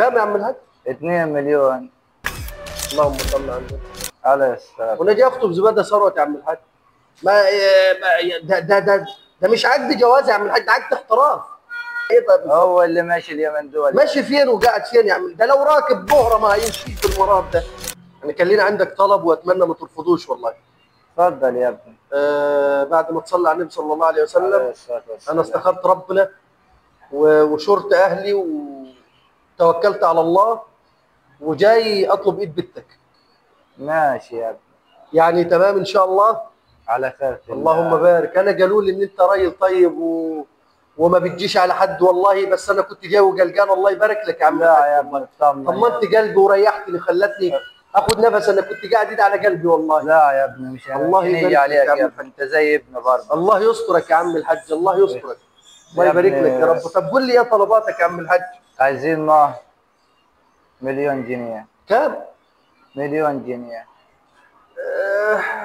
كام يا عم الحاج؟ 2 مليون. اللهم صل على النبي. عليه الصلاة. وانا جاي اخطب زباده ثروت يا عم الحاج. ده مش عقد جواز يا عم الحاج، ده عقد احتراف. ايه طيب هو اللي ماشي اليمن دول. ماشي فين وقاعد فين يا عم؟ ده لو راكب بهره ما هيمشيش بالمرار ده. انا كان لينا عندك طلب واتمنى ما ترفضوش والله. اتفضل يا ابني. بعد ما تصلي على النبي صلى الله عليه عليه وسلم، الصلاة والسلام. انا استخرت ربنا وشرت اهلي وتوكلت على الله وجاي اطلب ايد بنتك. ماشي يا ابني. يعني تمام ان شاء الله. على خير الله. اللهم بارك. انا قالوا لي ان انت راجل طيب وما بتجيش على حد والله، بس انا كنت جاي وقلقان. الله يبارك لك يا عم. لا يا ابني اطمن. طمنت قلبي وريحتني، خلتني اخد نفس. انا كنت قاعد ايد على قلبي والله. لا يا ابني مش الله هنيجي يبارك عليك لك يا ابني، انت زي ابن برضه. الله يسترك يا عم الحاج، الله يسترك. الله يبارك لك يا رب. طب قول لي ايه طلباتك يا عم الحاج؟ عايزين مهر 1,000,000 جنيه. كام؟ 1,000,000 جنيه.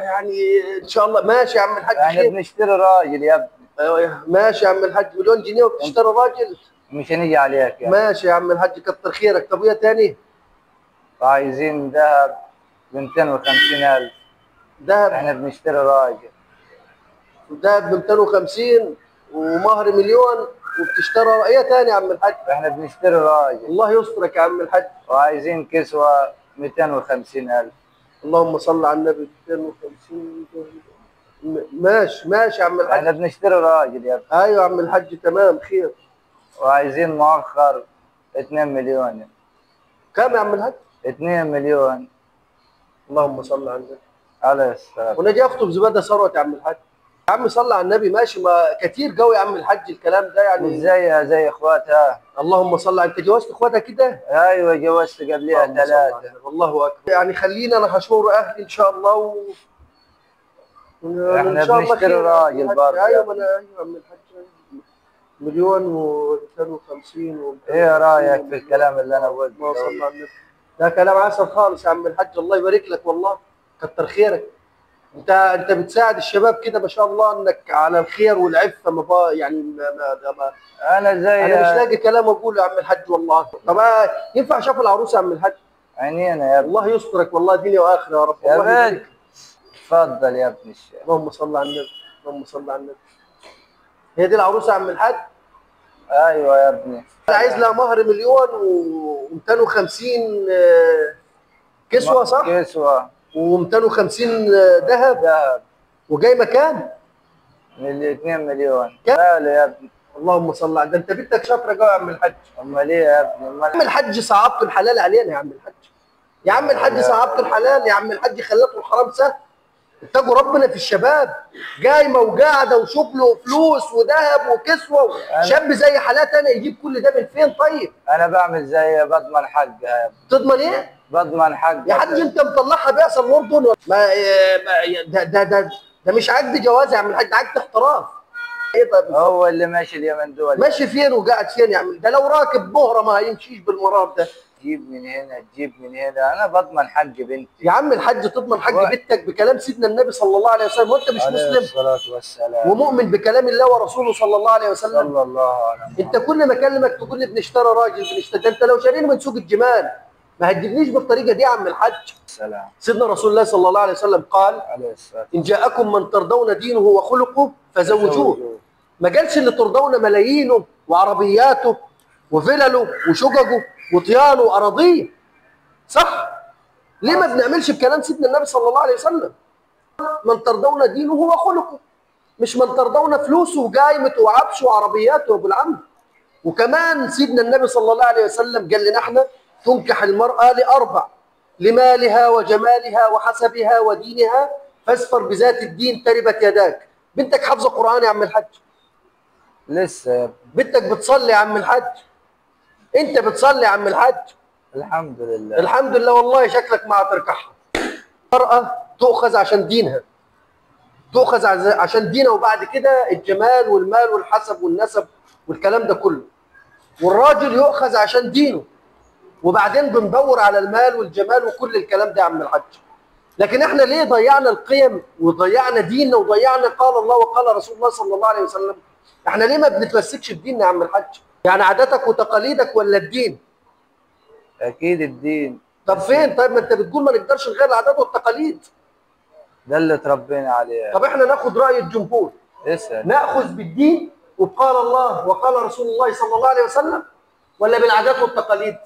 يعني ان شاء الله ماشي يا عم الحاج. يعني بنشتري راجل يا ابني. ماشي يا عم الحاج، 1,000,000 جنيه وبتشتري راجل. مش هنيجي عليك يعني. ماشي يا عم الحاج، كتر خيرك. طب وايه تاني؟ عايزين ذهب ب 250,000. دهب؟ احنا بنشتري راجل. دهب ب 250 ومهر 1,000,000 وبتشتري ايه تاني يا عم الحاج؟ احنا بنشتري راجل. الله يسترك يا عم الحاج. وعايزين كسوة 250,000. اللهم صل على النبي. 250. ماشي ماشي يا عم الحاج. احنا بنشتري راجل يا ابني. ايوه يا عم الحاج تمام خير. وعايزين مؤخر 2 مليون. كام يا عم الحاج؟ 2 مليون. اللهم صل على النبي. عليه الصلاة. وانا جاي اخطب زباده ثروت يا عم الحاج. يا عم صل على النبي. ماشي، ما كتير قوي يا عم الحاج الكلام ده يعني. مش زيها زي اخواتها. اللهم صل على. انت جوزت اخواتها كده؟ ايوه جوزت قبلها 3. الله اكبر. يعني خلينا انا هشور اهلي ان شاء الله احنا إن شاء الله بنشتري خير. راجل برضه. ايوه ما انا ايوه يا عم الحاج. 1,250 ايه رايك في الكلام اللي انا قلته؟ ما صلى على النبي. ده كلام عسل خالص يا عم الحاج. الله يبارك لك والله. كتر خيرك. انت بتساعد الشباب كده ما شاء الله، انك على الخير والعفه. يعني انا مش لاقي كلام اقوله يا عم الحاج والله. طب ينفع اشوف العروسه يا عم الحاج؟ عينينا يا ابني. الله يسترك والله دنيا واخره يا رب. يا الله يبارك. اتفضل يا ابني الشيخ. اللهم صل على النبي. اللهم صل على النبي. هي دي العروسه يا عم الحاج؟ ايوه يا ابني. انا عايز لها مهر 1,000,000 و250 كسوه صح؟ كسوه و250 ذهب. وجاي مكان؟ من 2 مليون. ماله يا ابني؟ اللهم صل على. ده انت بنتك شاطره قوي يا عم الحاج. امال ايه يا ابني؟ يا عم الحاج صعبت الحلال علينا يا عم الحاج. يا عم الحاج صعبت الحلال. يا عم الحاج خليته الحرام سهل. اتقوا ربنا في الشباب. جايمه وقاعده وشغل وفلوس وذهب وكسوه. شاب زي حالاتي انا يجيب كل ده من فين طيب؟ انا بعمل زي بضمن حقها يا ابني. تضمن ايه؟ بضمن حقها يا حاج. انت مطلعها بعثه الاردن. ده مش عقد جواز يا عم الحاج، ده عقد احتراف. ايه طيب هو اللي ماشي اليمن دول. ماشي فين وقاعد فين يا عم؟ ده لو راكب بهره ما هيمشيش بالمرار ده. تجيب من هنا تجيب من هنا. انا بضمن حق بنتي. يا عم الحاج تضمن حق بنتك بكلام سيدنا النبي صلى الله عليه وسلم، وانت مش مسلم؟ عليه الصلاة والسلام. ومؤمن بكلام الله ورسوله صلى الله عليه وسلم. صلى الله عليه وسلم. انت كل ما اكلمك تقول لي بنشتري راجل بنشتري. ده انت لو شاريني من سوق الجمال ما هتجيبنيش بالطريقه دي يا عم الحاج. السلام. سيدنا رسول الله صلى الله عليه وسلم قال: عليه الصلاة. ان جاءكم من ترضون دينه وخلقه فزوجوه. ما قالش اللي ترضون ملايينه وعربياته وفلله وشققه وطيانه واراضيه. صح؟ ليه ما بنعملش بكلام سيدنا النبي صلى الله عليه وسلم؟ من ترضون دينه وخلقه، مش من ترضون فلوسه وقايمته وعفشه وعربياته وابو العم. وكمان سيدنا النبي صلى الله عليه وسلم قال لنا احنا: تنكح المرأة ل4: لمالها وجمالها وحسبها ودينها فاظفر بذات الدين تربت يداك. بنتك حافظه قرآن يا عم الحاج؟ لسه يا ابني. بنتك بتصلي يا عم الحاج؟ انت بتصلي يا عم الحاج؟ الحمد لله. الحمد لله. والله شكلك ما هتركعها. المرأة تؤخذ عشان دينها، تؤخذ عشان دينها، وبعد كده الجمال والمال والحسب والنسب والكلام ده كله. والراجل يؤخذ عشان دينه، وبعدين بندور على المال والجمال وكل الكلام ده يا عم الحاج. لكن احنا ليه ضيعنا القيم وضيعنا ديننا وضيعنا قال الله وقال رسول الله صلى الله عليه وسلم؟ احنا ليه ما بنتمسكش بديننا يا عم الحاج؟ يعني عاداتك وتقاليدك ولا الدين؟ اكيد الدين. طب فين؟ طيب ما انت بتقول ما نقدرش نغير العادات والتقاليد. ده اللي اتربينا عليه. طب احنا ناخد راي الجمهور، اسال. ناخذ بالدين وقال الله وقال رسول الله صلى الله عليه وسلم، ولا بالعادات والتقاليد؟